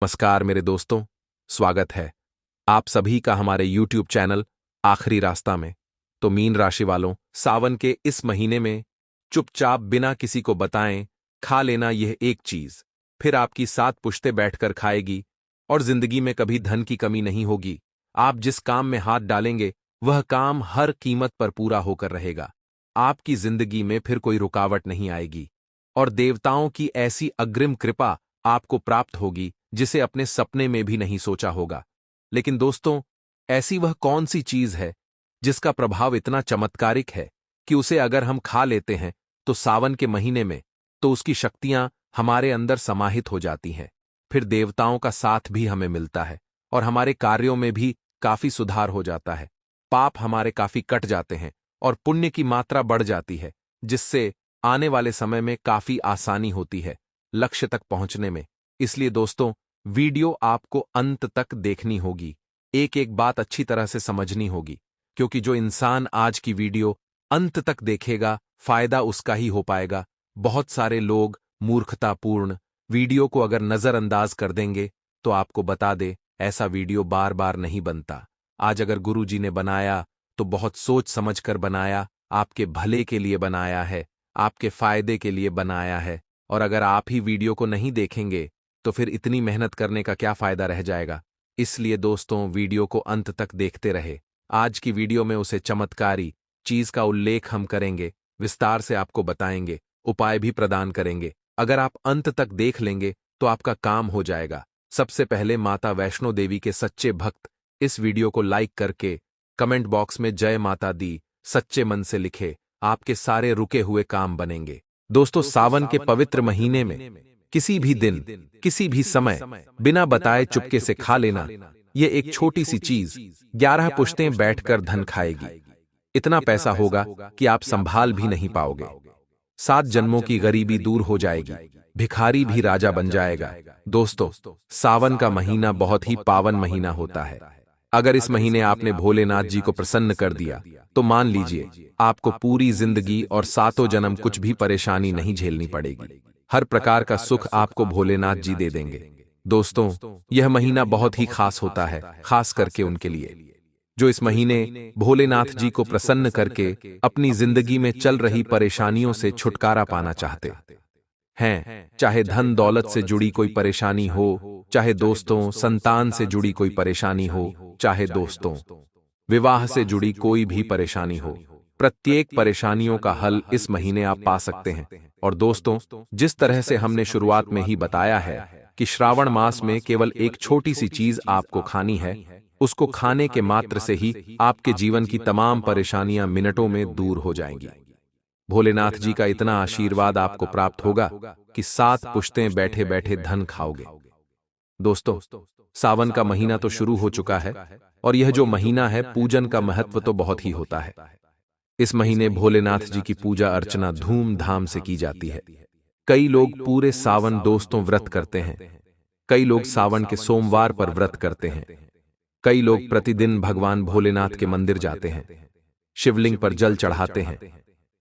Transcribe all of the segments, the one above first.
नमस्कार मेरे दोस्तों, स्वागत है आप सभी का हमारे YouTube चैनल आखिरी रास्ता में। तो मीन राशि वालों, सावन के इस महीने में चुपचाप बिना किसी को बताएं खा लेना यह एक चीज फिर आपकी 7 पुश्तें बैठकर खाएगी और जिंदगी में कभी धन की कमी नहीं होगी। आप जिस काम में हाथ डालेंगे वह काम हर कीमत पर पूरा होकर रहेगा। आपकी जिंदगी में फिर कोई रुकावट नहीं आएगी और देवताओं की ऐसी अग्रिम कृपा आपको प्राप्त होगी जिसे अपने सपने में भी नहीं सोचा होगा। लेकिन दोस्तों, ऐसी वह कौन सी चीज है जिसका प्रभाव इतना चमत्कारिक है कि उसे अगर हम खा लेते हैं तो सावन के महीने में तो उसकी शक्तियां हमारे अंदर समाहित हो जाती हैं। फिर देवताओं का साथ भी हमें मिलता है और हमारे कार्यों में भी काफी सुधार हो जाता है। पाप हमारे काफी कट जाते हैं और पुण्य की मात्रा बढ़ जाती है, जिससे आने वाले समय में काफी आसानी होती है लक्ष्य तक पहुंचने में। इसलिए दोस्तों, वीडियो आपको अंत तक देखनी होगी, एक एक बात अच्छी तरह से समझनी होगी, क्योंकि जो इंसान आज की वीडियो अंत तक देखेगा फायदा उसका ही हो पाएगा। बहुत सारे लोग मूर्खतापूर्ण वीडियो को अगर नजरअंदाज कर देंगे तो आपको बता दे, ऐसा वीडियो बार बार नहीं बनता। आज अगर गुरुजी ने बनाया तो बहुत सोच समझ कर बनाया, आपके भले के लिए बनाया है, आपके फायदे के लिए बनाया है। और अगर आप ही वीडियो को नहीं देखेंगे तो फिर इतनी मेहनत करने का क्या फायदा रह जाएगा। इसलिए दोस्तों, वीडियो को अंत तक देखते रहे। आज की वीडियो में उसे चमत्कारी चीज का उल्लेख हम करेंगे, विस्तार से आपको बताएंगे, उपाय भी प्रदान करेंगे। अगर आप अंत तक देख लेंगे तो आपका काम हो जाएगा। सबसे पहले माता वैष्णो देवी के सच्चे भक्त इस वीडियो को लाइक करके कमेंट बॉक्स में जय माता दी सच्चे मन से लिखे, आपके सारे रुके हुए काम बनेंगे। दोस्तों, सावन के पवित्र महीने में किसी भी दिन, किसी भी समय बिना बताए चुपके से खा लेना, ये एक छोटी सी चीज 11 पुश्तें बैठकर धन खाएगी। इतना पैसा होगा कि आप संभाल भी नहीं पाओगे। 7 जन्मों की गरीबी दूर हो जाएगी, भिखारी भी राजा बन जाएगा। दोस्तों, सावन का महीना बहुत ही पावन महीना होता है। अगर इस महीने आपने भोलेनाथ जी को प्रसन्न कर दिया तो मान लीजिए आपको पूरी जिंदगी और 7 जन्म कुछ भी परेशानी नहीं झेलनी पड़ेगी। हर प्रकार का सुख आपको भोलेनाथ जी दे देंगे। दोस्तों, यह महीना बहुत ही खास होता है, खास करके उनके लिए जो इस महीने भोलेनाथ जी को प्रसन्न करके अपनी जिंदगी में चल रही परेशानियों से छुटकारा पाना चाहते हैं। चाहे धन दौलत से जुड़ी कोई परेशानी हो, चाहे दोस्तों संतान से जुड़ी कोई परेशानी हो, चाहे दोस्तों विवाह से जुड़ी कोई भी परेशानी हो, प्रत्येक परेशानियों का हल इस महीने आप पा सकते हैं। और दोस्तों, जिस तरह से हमने शुरुआत में ही बताया है कि श्रावण मास में केवल एक छोटी सी चीज आपको खानी है, उसको खाने के मात्र से ही आपके जीवन की तमाम परेशानियां मिनटों में दूर हो जाएंगी। भोलेनाथ जी का इतना आशीर्वाद आपको प्राप्त होगा कि 7 पुश्तें बैठे बैठे धन खाओगे। दोस्तों, सावन का महीना तो शुरू हो चुका है और यह जो महीना है, पूजन का महत्व तो बहुत ही होता है। इस महीने भोलेनाथ जी की पूजा अर्चना धूमधाम से की जाती है। कई लोग पूरे सावन दोस्तों व्रत करते हैं, कई लोग सावन के सोमवार पर व्रत करते हैं, कई लोग प्रतिदिन भगवान भोलेनाथ के मंदिर जाते हैं, शिवलिंग पर जल चढ़ाते हैं।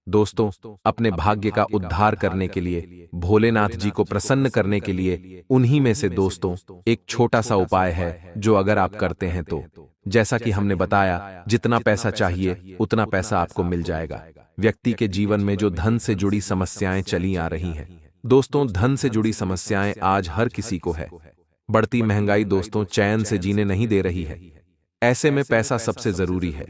दोस्तों, अपने भाग्य का उद्धार करने के लिए, भोलेनाथ जी को प्रसन्न करने के लिए उन्हीं में से दोस्तों एक छोटा सा उपाय है जो अगर आप करते हैं तो, जैसा कि हमने बताया, जितना पैसा चाहिए उतना पैसा आपको मिल जाएगा। व्यक्ति के जीवन में जो धन से जुड़ी समस्याएं चली आ रही हैं, दोस्तों धन से जुड़ी समस्याएं आज हर किसी को है। बढ़ती महंगाई दोस्तों चैन से जीने नहीं दे रही है। ऐसे में पैसा सबसे जरूरी है,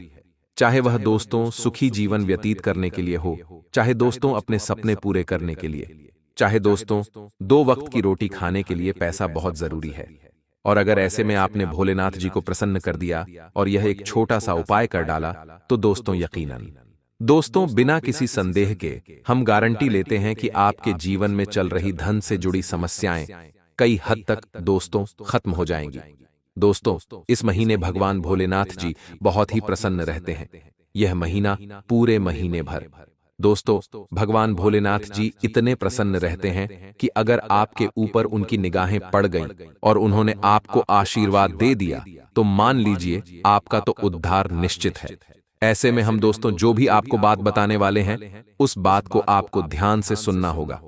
चाहे वह दोस्तों सुखी जीवन व्यतीत करने के लिए हो, चाहे दोस्तों अपने सपने पूरे करने के लिए, चाहे दोस्तों 2 वक्त की रोटी खाने के लिए पैसा बहुत जरूरी है। और अगर ऐसे में आपने भोलेनाथ जी को प्रसन्न कर दिया और यह एक छोटा सा उपाय कर डाला तो दोस्तों यकीनन, दोस्तों बिना किसी संदेह के हम गारंटी लेते हैं कि आपके जीवन में चल रही धन से जुड़ी समस्याएं कई हद तक दोस्तों खत्म हो जाएंगी। दोस्तों, इस महीने भगवान भोलेनाथ जी बहुत ही प्रसन्न रहते हैं। यह महीना पूरे महीने भर दोस्तों भगवान भोलेनाथ जी इतने प्रसन्न रहते हैं कि अगर आपके ऊपर उनकी निगाहें पड़ गईं और उन्होंने आपको आशीर्वाद दे दिया तो मान लीजिए आपका तो उद्धार निश्चित है। ऐसे में हम दोस्तों जो भी आपको बात बताने वाले हैं, उस बात को आपको ध्यान से सुनना होगा।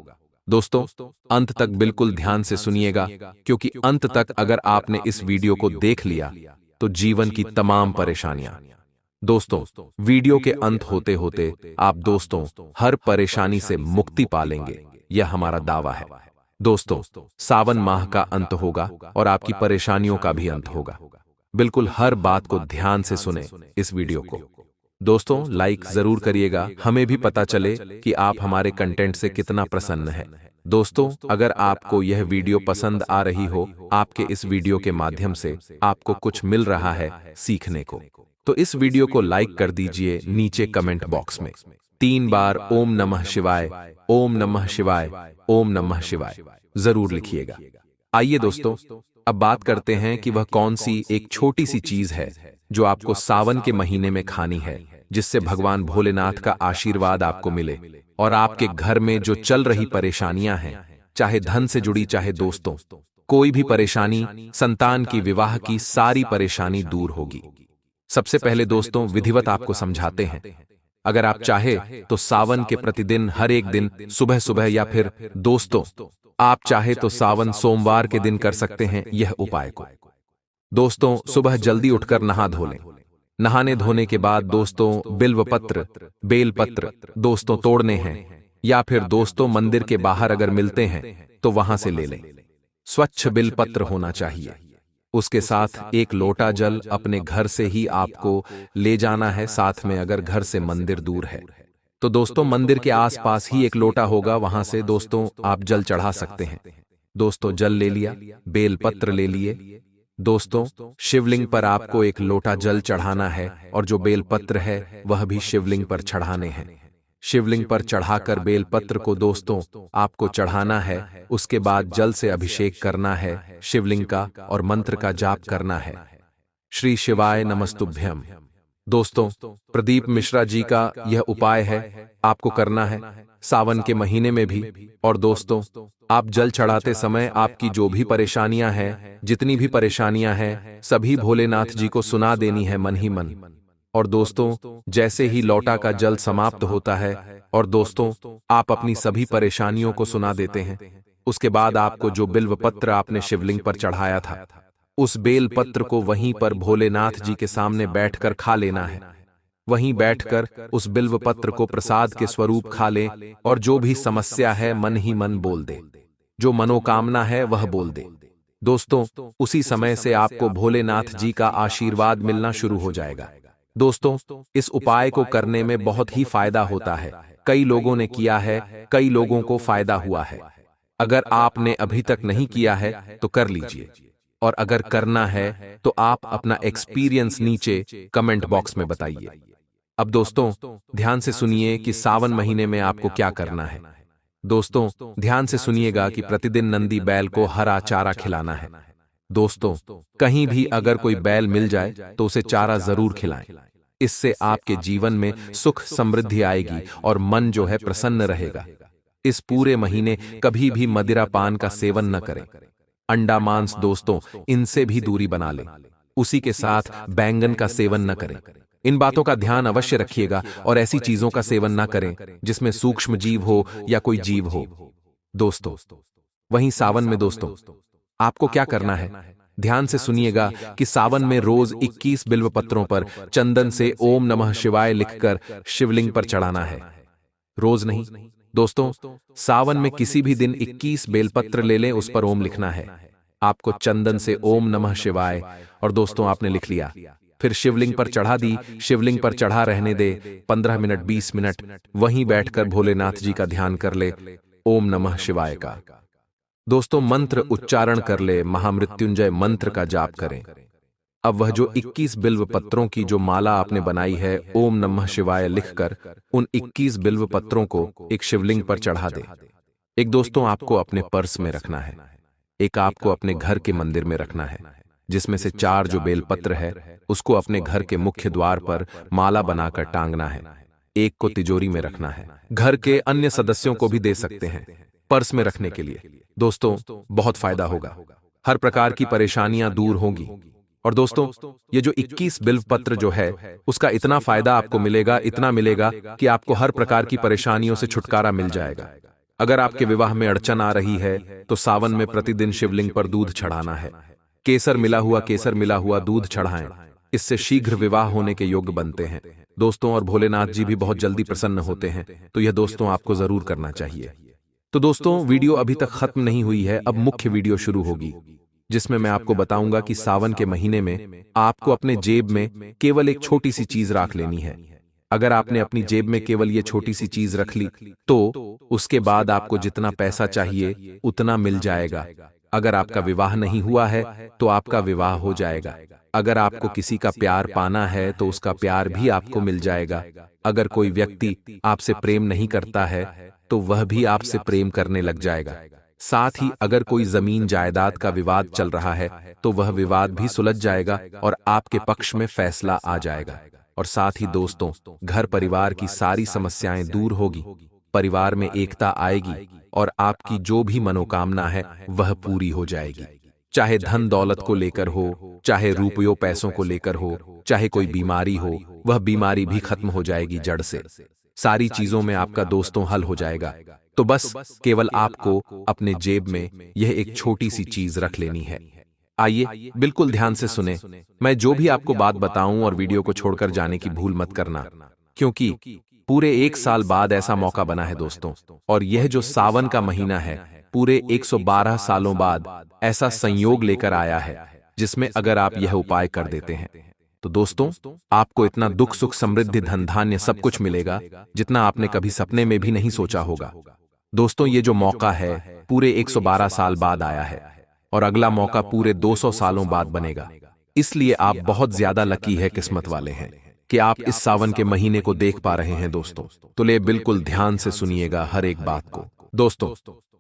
दोस्तों, अंत तक बिल्कुल ध्यान से सुनिएगा, क्योंकि अंत तक अगर आपने इस वीडियो को देख लिया तो जीवन की तमाम परेशानियां। दोस्तों, वीडियो के अंत होते होते आप दोस्तों हर परेशानी से मुक्ति पा लेंगे, यह हमारा दावा है। दोस्तों, सावन माह का अंत होगा और आपकी परेशानियों का भी अंत होगा। बिल्कुल हर बात को ध्यान से सुने इस वीडियो को। दोस्तों, लाइक जरूर करिएगा, हमें भी पता चले कि आप हमारे कंटेंट से कितना प्रसन्न है। दोस्तों, अगर आपको यह वीडियो पसंद आ रही हो, आपके इस वीडियो के माध्यम से आपको कुछ मिल रहा है सीखने को, तो इस वीडियो को लाइक कर दीजिए। नीचे कमेंट बॉक्स में 3 बार ओम नमः शिवाय, ओम नमः शिवाय, ओम नमः शिवाय जरूर लिखिएगा। आइए दोस्तों, अब बात करते हैं कि वह कौन सी एक छोटी सी चीज है जो आपको सावन के महीने में खानी है, जिससे भगवान भोलेनाथ का आशीर्वाद आपको मिले और आपके घर में जो चल रही परेशानियां हैं, चाहे धन से जुड़ी, चाहे दोस्तों कोई भी परेशानी, संतान की, विवाह की, सारी परेशानी दूर होगी। सबसे पहले दोस्तों विधिवत आपको समझाते हैं। अगर आप चाहे तो सावन के प्रतिदिन हर एक दिन सुबह सुबह, या फिर दोस्तों आप चाहे तो सावन सोमवार के दिन कर सकते हैं यह उपाय को। दोस्तों, सुबह जल्दी उठकर नहा धो लें। नहाने धोने के बाद दोस्तों बिल्व पत्र, बेल पत्र दोस्तों तोड़ने हैं, या फिर दोस्तों मंदिर के बाहर अगर मिलते हैं तो वहां से ले लें। स्वच्छ बिल पत्र होना चाहिए। उसके साथ एक लोटा जल अपने घर से ही आपको ले जाना है। साथ में अगर घर से मंदिर दूर है तो दोस्तों मंदिर के आसपास ही एक लोटा होगा, वहां से दोस्तों आप जल चढ़ा सकते हैं। दोस्तों जल ले लिया, बेल पत्र ले लिए। दोस्तों शिवलिंग पर आपको एक लोटा जल चढ़ाना है और जो बेल पत्र है वह भी शिवलिंग पर चढ़ाने हैं। शिवलिंग पर चढ़ाकर बेल पत्र को दोस्तों आपको चढ़ाना है। उसके बाद जल से अभिषेक करना है शिवलिंग का और मंत्र का जाप करना है, श्री शिवाय नमस्तुभ्यम। दोस्तों प्रदीप मिश्रा जी का यह उपाय है, आपको करना है सावन के महीने में भी। और दोस्तों आप जल चढ़ाते समय आपकी जो भी परेशानियां हैं, जितनी भी परेशानियां हैं, सभी भोलेनाथ जी को सुना देनी है मन ही मन। और दोस्तों जैसे ही लौटा का जल समाप्त होता है और दोस्तों आप अपनी सभी परेशानियों को सुना देते हैं, उसके बाद आपको जो बिल्व पत्र आपने शिवलिंग पर चढ़ाया था, उस बेल पत्र को वहीं पर भोलेनाथ जी के सामने बैठकर खा लेना है। वहीं बैठकर उस बिल्व पत्र को प्रसाद के स्वरूप खा लें और जो भी समस्या है मन ही मन बोल दे, जो मनोकामना है वह बोल दे। दोस्तों उसी समय से आपको भोलेनाथ जी का आशीर्वाद मिलना शुरू हो जाएगा। दोस्तों इस उपाय को करने में बहुत ही फायदा होता है। कई लोगों ने किया है, कई लोगों को फायदा हुआ है। अगर आपने अभी तक नहीं किया है तो कर लीजिए, और अगर करना है तो आप अपना एक्सपीरियंस नीचे कमेंट बॉक्स में बताइए। अब दोस्तों ध्यान से सुनिए कि सावन महीने में आपको क्या करना है। दोस्तों ध्यान से सुनिएगा कि प्रतिदिन नंदी बैल को हरा चारा खिलाना है। दोस्तों कहीं भी अगर कोई बैल मिल जाए तो उसे चारा जरूर खिलाएं। इससे आपके जीवन में सुख समृद्धि आएगी और मन जो है प्रसन्न रहेगा। इस पूरे महीने कभी भी मदिरा पान का सेवन न करें। अंडा मांस दोस्तों इनसे भी दूरी बना लें। उसी के साथ बैंगन का सेवन न करें। इन बातों का ध्यान अवश्य रखिएगा और ऐसी चीजों का सेवन न करें जिसमें सूक्ष्म जीव हो या कोई जीव हो। दोस्तों वहीं सावन में दोस्तों आपको क्या करना है, ध्यान से सुनिएगा कि सावन में रोज 21 बिल्व पत्रों पर चंदन से ओम नमः शिवाय लिखकर शिवलिंग पर चढ़ाना है। रोज नहीं दोस्तों, सावन में किसी भी दिन 21 बेलपत्र ले लें, उस पर ओम लिखना है। आपको चंदन से ओम नमः शिवाय, और दोस्तों आपने लिख लिया, फिर शिवलिंग पर चढ़ा दी। शिवलिंग पर चढ़ा रहने दे 15 मिनट 20 मिनट, वहीं बैठकर भोलेनाथ जी का ध्यान कर ले ओम नमः शिवाय का। दोस्तों मंत्र उच्चारण कर ले, महामृत्युंजय मंत्र का जाप करें। अब वह जो 21 बिल्व पत्रों की जो माला आपने बनाई है, ओम नमः शिवाय लिखकर उन 21 बिल्व पत्रों को एक शिवलिंग पर चढ़ा दे। एक दोस्तों आपको अपने पर्स में रखना है, एक आपको अपने घर के मंदिर में रखना है, जिसमें से 4 जो बेलपत्र है उसको अपने घर के मुख्य द्वार पर माला बनाकर टांगना है। एक को तिजोरी में रखना है। घर के अन्य सदस्यों को भी दे सकते हैं पर्स में रखने के लिए। दोस्तों बहुत फायदा होगा, हर प्रकार की परेशानियां दूर होंगी। और दोस्तों ये जो 21 बिल्व पत्र जो है उसका इतना फायदा आपको मिलेगा, इतना मिलेगा कि आपको हर प्रकार की परेशानियों से छुटकारा मिल जाएगा। अगर आपके विवाह में अड़चन आ रही है तो सावन में प्रतिदिन शिवलिंग पर दूध चढ़ाना है। केसर मिला हुआ दूध चढ़ाएं। इससे शीघ्र विवाह होने के योग्य बनते हैं दोस्तों, और भोलेनाथ जी भी बहुत जल्दी प्रसन्न होते हैं। तो यह दोस्तों आपको जरूर करना चाहिए। तो दोस्तों वीडियो अभी तक खत्म नहीं हुई है, अब मुख्य वीडियो शुरू होगी जिसमें मैं आपको बताऊंगा कि सावन के महीने में आपको अपने जेब में केवल एक छोटी सी चीज रख लेनी है। अगर आपने अपनी जेब में केवल ये छोटी सी चीज रख ली तो उसके बाद आपको जितना पैसा चाहिए उतना मिल जाएगा। अगर आपका विवाह नहीं हुआ है तो आपका विवाह हो जाएगा। अगर आपको किसी का प्यार पाना है तो उसका प्यार भी आपको मिल जाएगा। अगर कोई व्यक्ति आपसे प्रेम नहीं करता है तो वह भी आपसे प्रेम करने लग जाएगा। साथ ही अगर कोई जमीन जायदाद का विवाद चल रहा है तो वह विवाद भी सुलझ जाएगा और आपके पक्ष में फैसला आ जाएगा। और साथ ही दोस्तों घर परिवार की सारी समस्याएं दूर होगी, परिवार में एकता आएगी और आपकी जो भी मनोकामना है वह पूरी हो जाएगी। चाहे धन दौलत को लेकर हो, चाहे रुपयों पैसों को लेकर हो, चाहे कोई बीमारी हो, वह बीमारी भी खत्म हो जाएगी जड़ से। सारी चीजों में आपका दोस्तों हल हो जाएगा। तो बस केवल आपको अपने जेब में यह एक छोटी सी चीज रख लेनी है। आइए बिल्कुल ध्यान से सुने, मैं जो भी आपको बात बताऊं और वीडियो को छोड़कर जाने की भूल मत करना, क्योंकि पूरे 1 साल बाद ऐसा मौका बना है दोस्तों। और यह जो सावन का महीना है पूरे 112 सालों बाद ऐसा संयोग लेकर आया है जिसमें अगर आप यह उपाय कर देते हैं तो दोस्तों आपको इतना दुख सुख समृद्धि धन धान्य सब कुछ मिलेगा जितना आपने कभी सपने में भी नहीं सोचा होगा। दोस्तों ये जो मौका है पूरे 112 साल बाद आया है और अगला मौका पूरे 200 सालों बाद बनेगा। इसलिए आप बहुत ज्यादा लकी है, किस्मत वाले हैं कि आप इस सावन के महीने को देख पा रहे हैं दोस्तों। तो ले बिल्कुल ध्यान से सुनिएगा हर एक बात को। दोस्तों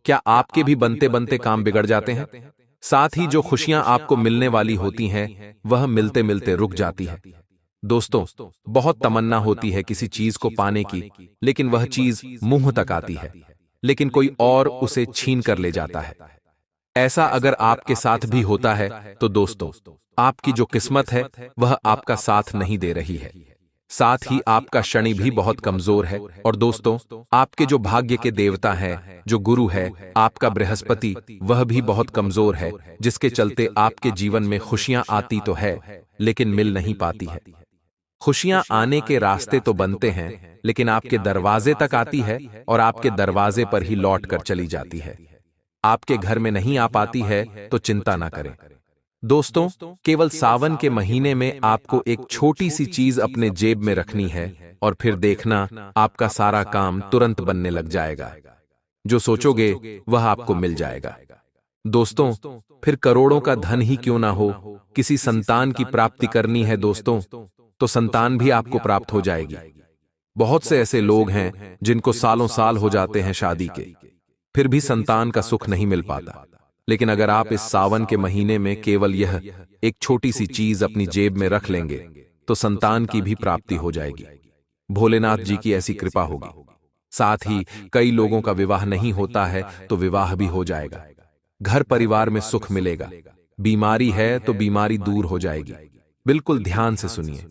क्या आपके भी बनते बनते काम बिगड़ जाते हैं? साथ ही जो खुशियां आपको मिलने वाली होती हैं वह मिलते मिलते रुक जाती है। दोस्तों बहुत तमन्ना होती है किसी चीज को पाने की, लेकिन वह चीज मुंह तक आती है लेकिन कोई और उसे छीन कर ले जाता है। ऐसा अगर आपके साथ भी होता है तो दोस्तों आपकी जो किस्मत है वह आपका साथ नहीं दे रही है। साथ ही आपका शनि भी बहुत कमजोर है। और दोस्तों आपके जो भाग्य के देवता हैं, जो गुरु है आपका बृहस्पति, वह भी बहुत कमजोर है, जिसके चलते आपके जीवन में खुशियां आती तो है लेकिन मिल नहीं पाती है। खुशियां आने के रास्ते तो बनते हैं लेकिन आपके दरवाजे तक आती है और आपके दरवाजे पर ही लौट कर चली जाती है। आपके घर में नहीं आ पाती है तो चिंता ना करें दोस्तों, केवल सावन के महीने में आपको एक छोटी सी चीज अपने जेब में रखनी है और फिर देखना आपका सारा काम तुरंत बनने लग जाएगा। जो सोचोगे वह आपको मिल जाएगा। दोस्तों फिर करोड़ों का धन ही क्यों ना हो, किसी संतान की प्राप्ति करनी है दोस्तों तो संतान भी आपको प्राप्त हो जाएगी। बहुत से ऐसे लोग हैं जिनको सालों साल हो जाते हैं शादी के, फिर भी संतान का सुख नहीं मिल पाता। लेकिन अगर आप इस सावन के महीने में केवल यह एक छोटी सी चीज अपनी जेब में रख लेंगे तो संतान की भी प्राप्ति हो जाएगी। भोलेनाथ जी की ऐसी कृपा होगी। साथ ही कई लोगों का विवाह नहीं होता है तो विवाह भी हो जाएगा। घर परिवार में सुख मिलेगा। बीमारी है तो बीमारी दूर हो जाएगी। बिल्कुल ध्यान से सुनिए।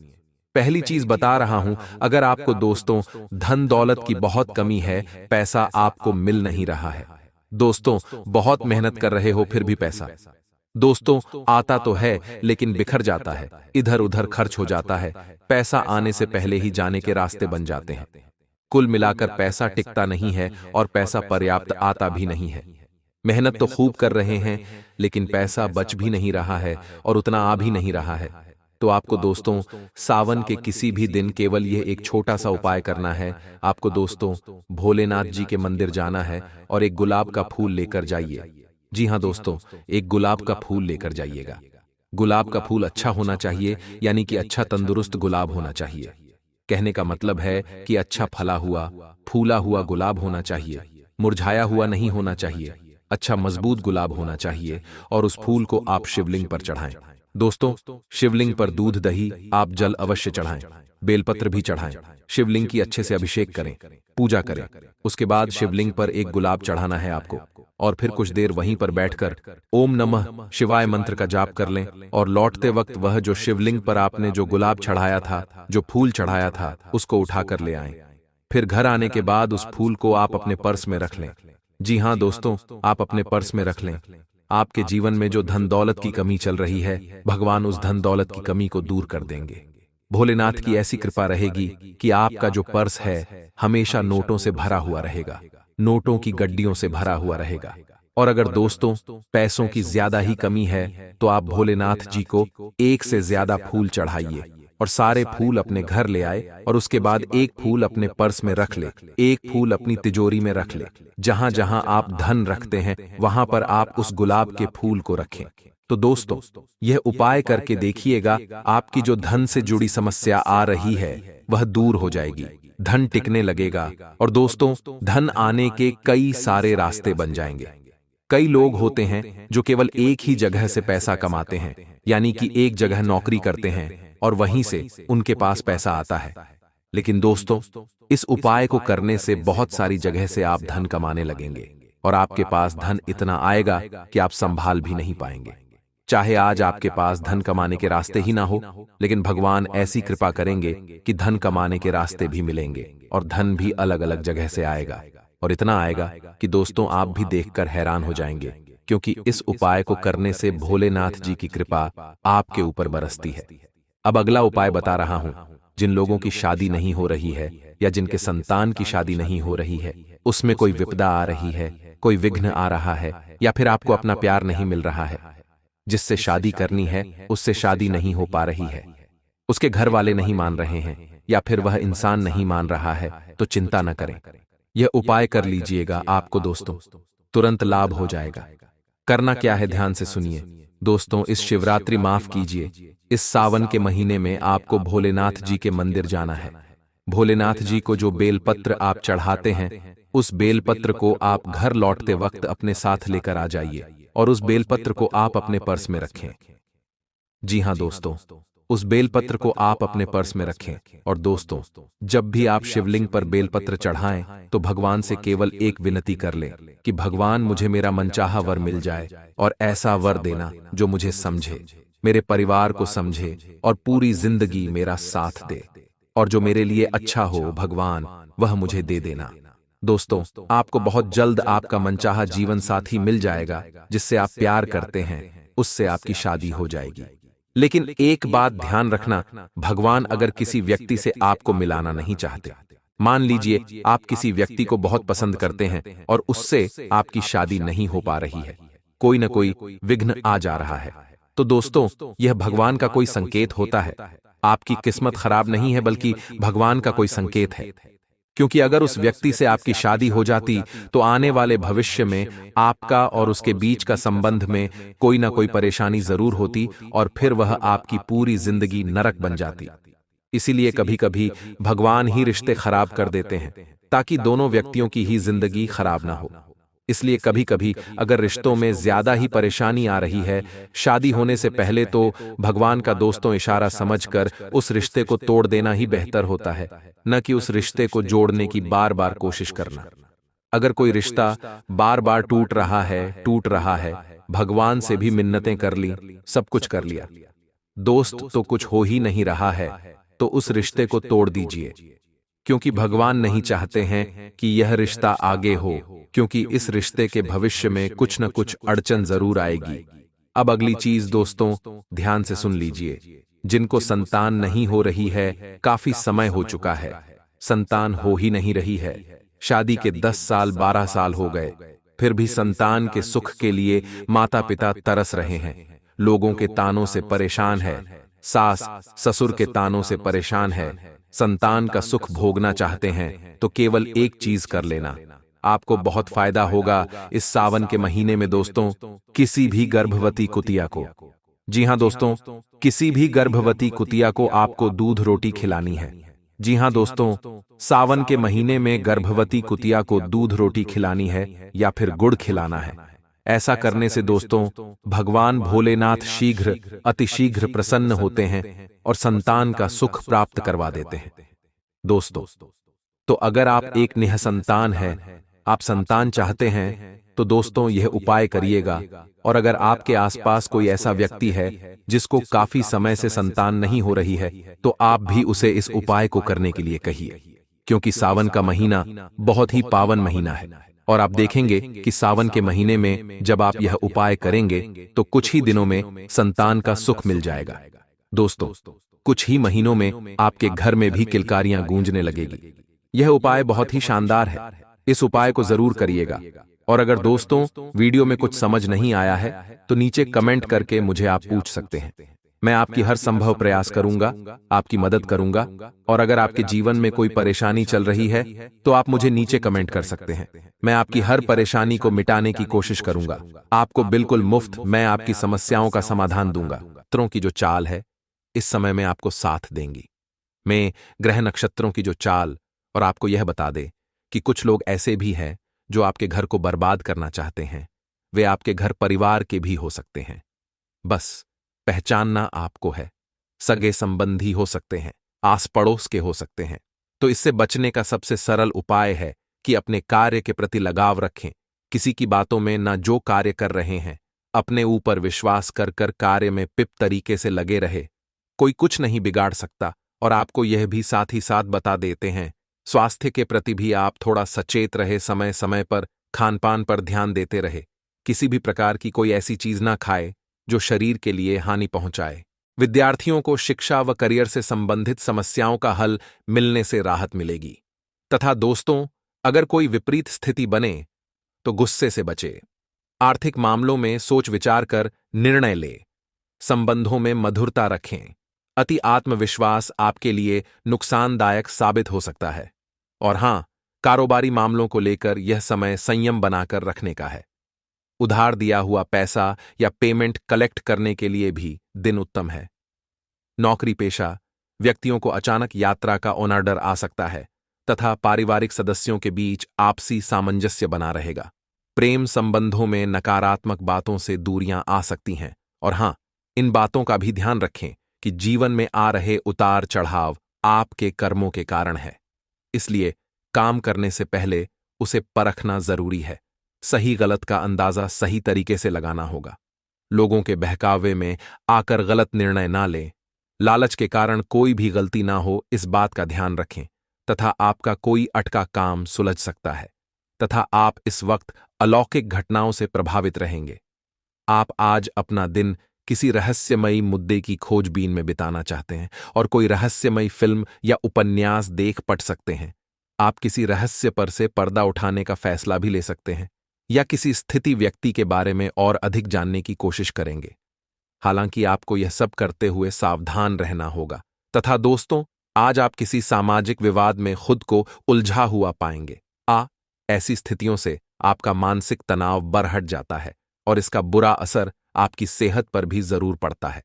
पहली चीज बता रहा हूं, अगर आपको दोस्तों धन दौलत की बहुत कमी है, पैसा आपको मिल नहीं रहा है, दोस्तों बहुत मेहनत कर रहे हो फिर भी पैसा दोस्तों आता तो है लेकिन बिखर जाता है, इधर उधर खर्च हो जाता है, पैसा आने से पहले ही जाने के रास्ते बन जाते हैं। कुल मिलाकर पैसा टिकता नहीं है और पैसा पर्याप्त आता भी नहीं है। मेहनत तो खूब कर रहे हैं लेकिन पैसा बच भी नहीं रहा है और उतना आ भी नहीं रहा है। तो आपको दोस्तों सावन के किसी भी दिन केवल यह एक छोटा सा उपाय करना है। आपको दोस्तों भोलेनाथ जी के मंदिर जाना है और एक गुलाब का फूल लेकर जाइए। जी हाँ दोस्तों, एक गुलाब का फूल लेकर जाइएगा। गुलाब का फूल अच्छा होना चाहिए, यानी कि अच्छा तंदुरुस्त गुलाब होना चाहिए। कहने का मतलब है कि अच्छा फला हुआ फूला हुआ गुलाब होना चाहिए, मुरझाया हुआ नहीं होना चाहिए। अच्छा मजबूत गुलाब होना चाहिए और उस फूल को आप शिवलिंग पर चढ़ाएं। दोस्तों शिवलिंग पर दूध दही आप जल अवश्य चढ़ाएं, बेलपत्र भी चढ़ाएं। शिवलिंग की अच्छे से अभिषेक करें, पूजा करें। उसके बाद शिवलिंग पर एक गुलाब चढ़ाना है आपको और फिर कुछ देर वहीं पर बैठकर ओम नमः शिवाय मंत्र का जाप कर लें और लौटते वक्त वह जो शिवलिंग पर आपने जो गुलाब चढ़ाया था, जो फूल चढ़ाया था, उसको उठाकर ले आएं। फिर घर आने के बाद उस फूल को आप अपने पर्स में रख लें। जी हाँ दोस्तों, आप अपने पर्स में रख लें। आपके जीवन में जो धन दौलत की कमी चल रही है, भगवान उस धन दौलत की कमी को दूर कर देंगे। भोलेनाथ की ऐसी कृपा रहेगी कि आपका जो पर्स है हमेशा नोटों से भरा हुआ रहेगा, नोटों की गड्डियों से भरा हुआ रहेगा। और अगर दोस्तों पैसों की ज्यादा ही कमी है तो आप भोलेनाथ जी को एक से ज्यादा फूल चढ़ाइए और सारे फूल अपने घर ले आए और उसके बाद एक फूल अपने पर्स में रख ले, एक फूल अपनी तिजोरी में रख ले। जहां जहां आप धन रखते हैं वहां पर आप उस गुलाब के फूल को रखें। तो दोस्तों यह उपाय करके देखिएगा, आपकी जो धन से जुड़ी समस्या आ रही है वह दूर हो जाएगी, धन टिकने लगेगा और दोस्तों धन आने के कई सारे रास्ते बन जाएंगे। कई लोग होते हैं जो केवल एक ही जगह से पैसा कमाते हैं, यानी कि एक जगह नौकरी करते हैं और वहीं से उनके पास पैसा आता है। लेकिन दोस्तों इस उपाय को करने से बहुत सारी जगह से आप धन कमाने लगेंगे और आपके पास धन इतना आएगा कि आप संभाल भी नहीं पाएंगे। चाहे आज आपके पास धन कमाने के रास्ते ही ना हो, लेकिन भगवान ऐसी कृपा करेंगे कि धन कमाने के रास्ते भी मिलेंगे और धन भी अलग अलग जगह से आएगा और इतना आएगा कि दोस्तों आप भी देखकर हैरान हो जाएंगे, क्योंकि इस उपाय को करने से भोलेनाथ जी की कृपा आपके ऊपर बरसती है। अब अगला उपाय बता रहा हूं। जिन लोगों की शादी नहीं हो रही है या जिनके संतान की शादी नहीं हो रही है, उसमें कोई विपदा आ रही है, कोई विघ्न आ रहा है, या फिर आपको अपना प्यार नहीं मिल रहा है, जिससे शादी करनी है उससे शादी नहीं हो पा रही है, उसके घर वाले नहीं मान रहे हैं या फिर वह इंसान नहीं मान रहा है, तो चिंता न करें, यह उपाय कर लीजिएगा, आपको दोस्तों तुरंत लाभ हो जाएगा। करना क्या है ध्यान से सुनिए दोस्तों। इस शिवरात्रि माफ कीजिए, इस सावन के महीने में आपको भोलेनाथ जी के मंदिर जाना है। भोलेनाथ जी को जो बेलपत्र आप चढ़ाते हैं उस बेलपत्र को आप घर लौटते वक्त अपने साथ लेकर आ जाइए और उस बेलपत्र को आप अपने पर्स में रखें। जी हाँ दोस्तों, उस बेलपत्र को आप अपने पर्स में रखें और दोस्तों जब भी आप शिवलिंग पर बेलपत्र चढ़ाएं तो भगवान से केवल एक विनती कर लें कि भगवान मुझे मेरा मनचाहा वर मिल जाए और ऐसा वर देना जो मुझे समझे, मेरे परिवार को समझे और पूरी जिंदगी मेरा साथ दे, और जो मेरे लिए अच्छा हो भगवान वह मुझे दे देना। दोस्तों आपको बहुत जल्द आपका मनचाहा जीवन साथी मिल जाएगा, जिससे आप प्यार करते हैं उससे आपकी शादी हो जाएगी। लेकिन एक बात ध्यान रखना, भगवान अगर किसी व्यक्ति से आपको मिलाना नहीं चाहते, मान लीजिए आप किसी व्यक्ति को बहुत पसंद करते हैं और उससे आपकी शादी नहीं हो पा रही है, कोई न कोई विघ्न आ जा रहा है, तो दोस्तों यह भगवान का कोई संकेत होता है। आपकी किस्मत खराब नहीं है बल्कि भगवान का कोई संकेत है, क्योंकि अगर उस व्यक्ति से आपकी शादी हो जाती तो आने वाले भविष्य में आपका और उसके बीच का संबंध में कोई ना कोई परेशानी जरूर होती और फिर वह आपकी पूरी जिंदगी नरक बन जाती। इसीलिए कभी कभी भगवान ही रिश्ते खराब कर देते हैं ताकि दोनों व्यक्तियों की ही जिंदगी खराब ना हो। इसलिए कभी कभी अगर रिश्तों में ज्यादा ही परेशानी आ रही है, शादी होने से पहले तो भगवान का दोस्तों इशारा समझकर उस रिश्ते को तोड़ देना ही बेहतर होता है, न कि उस रिश्ते को जोड़ने की बार बार कोशिश करना। अगर कोई रिश्ता बार बार टूट रहा है, भगवान से भी मिन्नतें कर ली, सब कुछ कर लिया, दोस्त तो कुछ हो ही नहीं रहा है, तो उस रिश्ते को तोड़ दीजिए, क्योंकि भगवान नहीं चाहते हैं कि यह रिश्ता आगे हो, क्योंकि इस रिश्ते के भविष्य में कुछ न कुछ अड़चन जरूर आएगी। अब अगली चीज दोस्तों ध्यान से सुन लीजिए, जिनको संतान नहीं हो रही है, काफी समय हो चुका है, संतान हो ही नहीं रही है, शादी के 10 साल 12 साल हो गए, फिर भी संतान के सुख के लिए माता पिता तरस रहे हैं, लोगों के तानों से परेशान है, सास ससुर के तानों से परेशान है, संतान का सुख भोगना चाहते हैं, तो केवल एक चीज कर लेना, आपको बहुत फायदा होगा इस सावन के महीने में दोस्तों। किसी भी गर्भवती कुतिया को, जी हां दोस्तों, किसी भी गर्भवती कुतिया को आपको दूध रोटी खिलानी है। जी हां दोस्तों, सावन के महीने में गर्भवती कुतिया को दूध रोटी खिलानी है या फिर गुड़ खिलाना है। ऐसा करने से दोस्तों भगवान भोलेनाथ शीघ्र अतिशीघ्र प्रसन्न होते हैं और संतान का सुख प्राप्त करवा देते हैं। दोस्तों तो अगर आप एक निःसंतान हैं, आप संतान चाहते हैं, तो दोस्तों यह उपाय करिएगा। और अगर आपके आसपास कोई ऐसा व्यक्ति है जिसको काफी समय से संतान नहीं हो रही है, तो आप भी उसे इस उपाय को करने के लिए कहिए, क्योंकि सावन का महीना बहुत ही पावन महीना है और आप देखेंगे कि सावन के महीने में जब आप यह उपाय करेंगे तो कुछ ही दिनों में संतान का सुख मिल जाएगा। दोस्तों, कुछ ही महीनों में आपके घर में भी किलकारियां गूंजने लगेगी। यह उपाय बहुत ही शानदार है। इस उपाय को जरूर करिएगा। और अगर दोस्तों वीडियो में कुछ समझ नहीं आया है तो नीचे कमेंट करके मुझे आप पूछ सकते हैं। मैं आपकी हर संभव प्रयास करूंगा, आपकी मदद करूंगा। और अगर आपके जीवन में कोई परेशानी चल रही है तो आप मुझे नीचे कमेंट कर सकते हैं। मैं आपकी हर परेशानी को मिटाने की कोशिश करूंगा। आपको बिल्कुल मुफ्त मैं आपकी समस्याओं का समाधान दूंगा। नक्षत्रों की जो चाल है इस समय में आपको साथ देंगी। मैं ग्रह नक्षत्रों की जो चाल और आपको यह बता दे कि कुछ लोग ऐसे भी हैं जो आपके घर को बर्बाद करना चाहते हैं। वे आपके घर परिवार के भी हो सकते हैं। बस पहचानना आपको है। सगे संबंधी हो सकते हैं, आस पड़ोस के हो सकते हैं। तो इससे बचने का सबसे सरल उपाय है कि अपने कार्य के प्रति लगाव रखें। किसी की बातों में ना जो कार्य कर रहे हैं, अपने ऊपर विश्वास कर कर कार्य में पिप तरीके से लगे रहे। कोई कुछ नहीं बिगाड़ सकता। और आपको यह भी साथ ही साथ बता देते हैं, स्वास्थ्य के प्रति भी आप थोड़ा सचेत रहे। समय समय पर खानपान पर ध्यान देते रहे। किसी भी प्रकार की कोई ऐसी चीज ना खाए जो शरीर के लिए हानि पहुंचाए। विद्यार्थियों को शिक्षा व करियर से संबंधित समस्याओं का हल मिलने से राहत मिलेगी। तथा दोस्तों, अगर कोई विपरीत स्थिति बने तो गुस्से से बचे। आर्थिक मामलों में सोच विचार कर निर्णय ले। संबंधों में मधुरता रखें। अति आत्मविश्वास आपके लिए नुकसानदायक साबित हो सकता है। और हां, कारोबारी मामलों को लेकर यह समय संयम बनाकर रखने का है। उधार दिया हुआ पैसा या पेमेंट कलेक्ट करने के लिए भी दिन उत्तम है। नौकरी पेशा व्यक्तियों को अचानक यात्रा का ऑर्डर आ सकता है तथा पारिवारिक सदस्यों के बीच आपसी सामंजस्य बना रहेगा। प्रेम संबंधों में नकारात्मक बातों से दूरियां आ सकती हैं। और हां, इन बातों का भी ध्यान रखें कि जीवन में आ रहे उतार चढ़ाव आपके कर्मों के कारण है। इसलिए काम करने से पहले उसे परखना जरूरी है। सही गलत का अंदाजा सही तरीके से लगाना होगा। लोगों के बहकावे में आकर गलत निर्णय ना लें। लालच के कारण कोई भी गलती ना हो, इस बात का ध्यान रखें। तथा आपका कोई अटका काम सुलझ सकता है। तथा आप इस वक्त अलौकिक घटनाओं से प्रभावित रहेंगे। आप आज अपना दिन किसी रहस्यमयी मुद्दे की खोजबीन में बिताना चाहते हैं और कोई रहस्यमयी फिल्म या उपन्यास देख पढ़ सकते हैं। आप किसी रहस्य पर से पर्दा उठाने का फैसला भी ले सकते हैं या किसी स्थिति व्यक्ति के बारे में और अधिक जानने की कोशिश करेंगे। हालांकि आपको यह सब करते हुए सावधान रहना होगा। तथा दोस्तों, आज आप किसी सामाजिक विवाद में खुद को उलझा हुआ पाएंगे। ऐसी स्थितियों से आपका मानसिक तनाव बढ़ जाता है और इसका बुरा असर आपकी सेहत पर भी जरूर पड़ता है।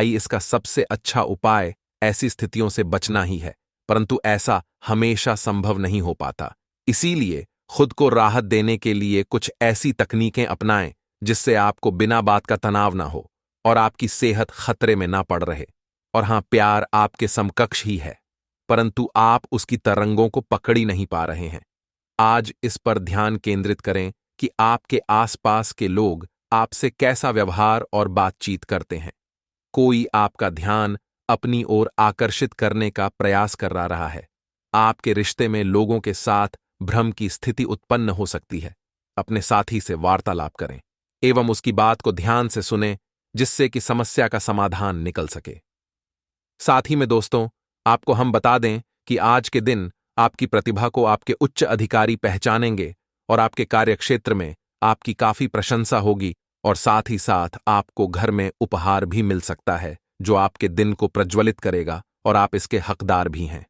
इसका सबसे अच्छा उपाय ऐसी स्थितियों से बचना ही है, परंतु ऐसा हमेशा संभव नहीं हो पाता। इसीलिए खुद को राहत देने के लिए कुछ ऐसी तकनीकें अपनाएं जिससे आपको बिना बात का तनाव ना हो और आपकी सेहत खतरे में ना पड़ रहे। और हां, प्यार आपके समकक्ष ही है, परंतु आप उसकी तरंगों को पकड़ ही नहीं पा रहे हैं। आज इस पर ध्यान केंद्रित करें कि आपके आसपास के लोग आपसे कैसा व्यवहार और बातचीत करते हैं। कोई आपका ध्यान अपनी ओर आकर्षित करने का प्रयास कर रहा है। आपके रिश्ते में लोगों के साथ भ्रम की स्थिति उत्पन्न हो सकती है। अपने साथी से वार्तालाप करें एवं उसकी बात को ध्यान से सुनें जिससे कि समस्या का समाधान निकल सके। साथ ही में दोस्तों, आपको हम बता दें कि आज के दिन आपकी प्रतिभा को आपके उच्च अधिकारी पहचानेंगे और आपके कार्यक्षेत्र में आपकी काफी प्रशंसा होगी। और साथ ही साथ आपको घर में उपहार भी मिल सकता है जो आपके दिन को प्रज्वलित करेगा और आप इसके हकदार भी हैं।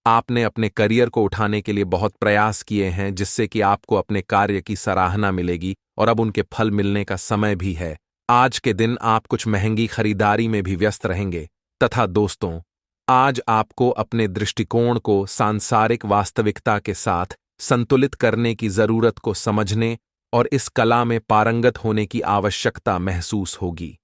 आपने अपने करियर को उठाने के लिए बहुत प्रयास किए हैं जिससे कि आपको अपने कार्य की सराहना मिलेगी और अब उनके फल मिलने का समय भी है। आज के दिन आप कुछ महंगी खरीदारी में भी व्यस्त रहेंगे। तथा दोस्तों, आज आपको अपने दृष्टिकोण को सांसारिक वास्तविकता के साथ संतुलित करने की जरूरत को समझने और इस कला में पारंगत होने की आवश्यकता महसूस होगी।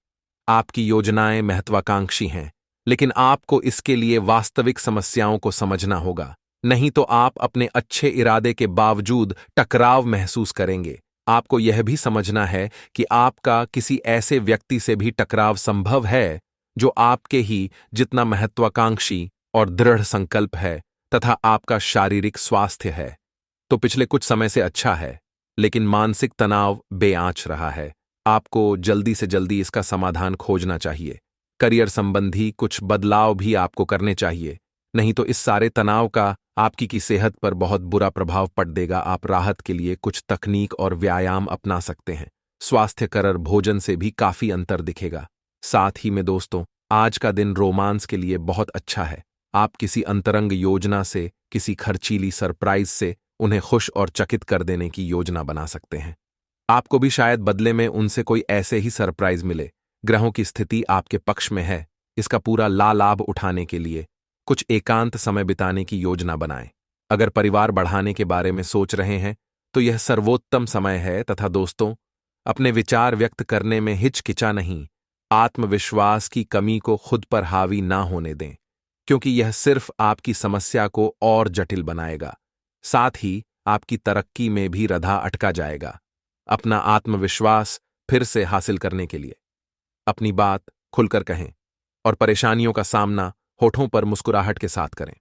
आपकी योजनाएं महत्वाकांक्षी हैं, लेकिन आपको इसके लिए वास्तविक समस्याओं को समझना होगा, नहीं तो आप अपने अच्छे इरादे के बावजूद टकराव महसूस करेंगे। आपको यह भी समझना है कि आपका किसी ऐसे व्यक्ति से भी टकराव संभव है जो आपके ही जितना महत्वाकांक्षी और दृढ़ संकल्प है तथा आपका शारीरिक स्वास्थ्य है। तो पिछले कुछ समय से अच्छा है, लेकिन मानसिक तनाव बेआंच रहा है। आपको जल्दी से जल्दी इसका समाधान खोजना चाहिए। करियर संबंधी कुछ बदलाव भी आपको करने चाहिए, नहीं तो इस सारे तनाव का आपकी की सेहत पर बहुत बुरा प्रभाव पड़ देगा। आप राहत के लिए कुछ तकनीक और व्यायाम अपना सकते हैं। स्वास्थ्यकर भोजन से भी काफी अंतर दिखेगा। साथ ही में दोस्तों, आज का दिन रोमांस के लिए बहुत अच्छा है। आप किसी अंतरंग योजना से, किसी खर्चीली सरप्राइज से उन्हें खुश और चकित कर देने की योजना बना सकते हैं। आपको भी शायद बदले में उनसे कोई ऐसे ही सरप्राइज मिले। ग्रहों की स्थिति आपके पक्ष में है। इसका पूरा लाभ उठाने के लिए कुछ एकांत समय बिताने की योजना बनाएं। अगर परिवार बढ़ाने के बारे में सोच रहे हैं तो यह सर्वोत्तम समय है। तथा दोस्तों, अपने विचार व्यक्त करने में हिचकिचा नहीं। आत्मविश्वास की कमी को खुद पर हावी ना होने दें, क्योंकि यह सिर्फ आपकी समस्या को और जटिल बनाएगा। साथ ही आपकी तरक्की में भी रधा अटका जाएगा। अपना आत्मविश्वास फिर से हासिल करने के लिए अपनी बात खुलकर कहें और परेशानियों का सामना होठों पर मुस्कुराहट के साथ करें।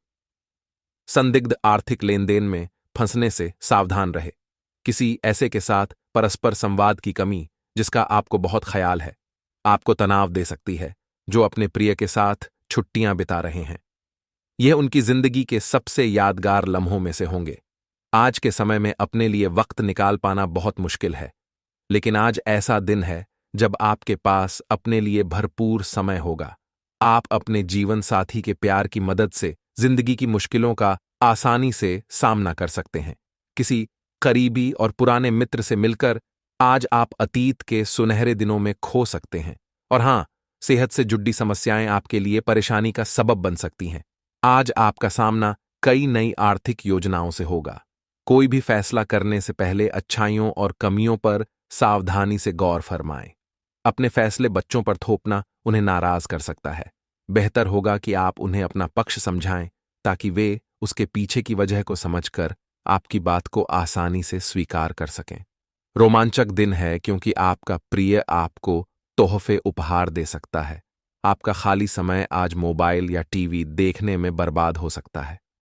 संदिग्ध आर्थिक लेन देन में फंसने से सावधान रहे। किसी ऐसे के साथ परस्पर संवाद की कमी, जिसका आपको बहुत ख्याल है, आपको तनाव दे सकती है। जो अपने प्रिय के साथ छुट्टियां बिता रहे हैं, यह उनकी जिंदगी के सबसे यादगार लम्हों में से होंगे। आज के समय में अपने लिए वक्त निकाल पाना बहुत मुश्किल है, लेकिन आज ऐसा दिन है जब आपके पास अपने लिए भरपूर समय होगा। आप अपने जीवन साथी के प्यार की मदद से जिंदगी की मुश्किलों का आसानी से सामना कर सकते हैं। किसी करीबी और पुराने मित्र से मिलकर आज आप अतीत के सुनहरे दिनों में खो सकते हैं। और हां, सेहत से जुड़ी समस्याएं आपके लिए परेशानी का सबब बन सकती हैं। आज आपका सामना कई नई आर्थिक योजनाओं से होगा। कोई भी फैसला करने से पहले अच्छाइयों और कमियों पर सावधानी से गौर फरमाएं। अपने फैसले बच्चों पर थोपना उन्हें नाराज कर सकता है। बेहतर होगा कि आप उन्हें अपना पक्ष समझाएं, ताकि वे उसके पीछे की वजह को समझकर आपकी बात को आसानी से स्वीकार कर सकें। रोमांचक दिन है, क्योंकि आपका प्रिय आपको तोहफे उपहार दे सकता है। आपका खाली समय आज मोबाइल या टीवी देखने में बर्बाद हो सकता है।